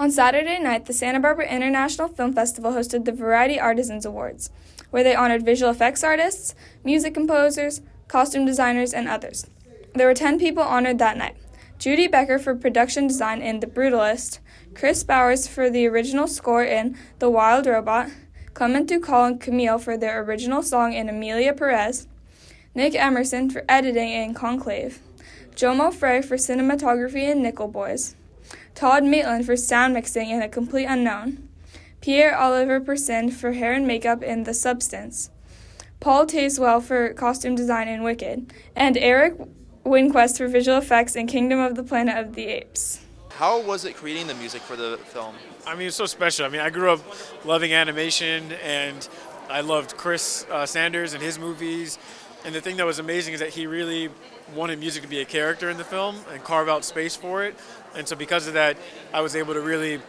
On Saturday night, the Santa Barbara International Film Festival hosted the Variety Artisans Awards, where they honored visual effects artists, music composers, costume designers, and others. There were 10 people honored that night. Judy Becker for production design in The Brutalist, Chris Bowers for the original score in The Wild Robot, Clement Ducall and Camille for their original song in Amelia Perez, Nick Emerson for editing in Conclave, Jomo Frey for cinematography in Nickel Boys, Todd Maitland for sound mixing in A Complete Unknown, Pierre Oliver Persind for hair and makeup in The Substance, Paul Tazewell for costume design in Wicked, and Eric Winquest for visual effects in Kingdom of the Planet of the Apes. How was it creating the music for the film? I mean, it's so special. I mean, I grew up loving animation, and I loved Chris Sanders and his movies. And the thing that was amazing is that he really wanted music to be a character in the film and carve out space for it. And so because of that, I was able to really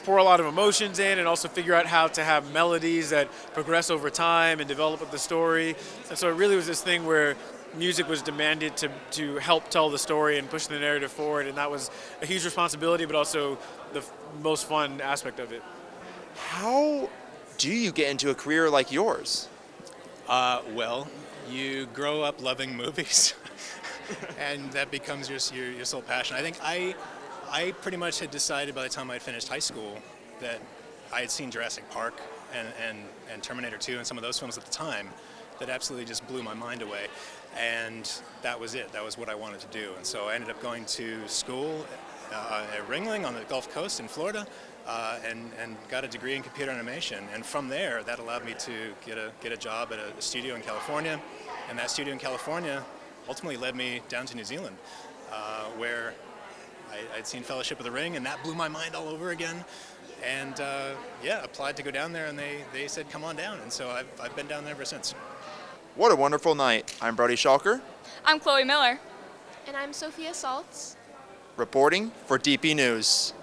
pour a lot of emotions in and also figure out how to have melodies that progress over time and develop with the story. And so it really was this thing where music was demanded to help tell the story and push the narrative forward, and that was a huge responsibility, but also the most fun aspect of it. How do you get into a career like yours? Well, you grow up loving movies, and that becomes your sole passion. I think I pretty much had decided by the time I'd finished high school that I had seen Jurassic Park and Terminator 2 and some of those films at the time that absolutely just blew my mind away. And that was it. That was what I wanted to do. And so I ended up going to school at Ringling on the Gulf Coast in Florida and got a degree in computer animation. And from there, that allowed me to get a job at a studio in California. And that studio in California ultimately led me down to New Zealand, where I'd seen Fellowship of the Ring, and that blew my mind all over again. And applied to go down there, and they said, come on down. And so I've been down there ever since. What a wonderful night. I'm Brody Schalker, I'm Chloe Miller. And I'm Sophia Saltz. reporting for DPNews.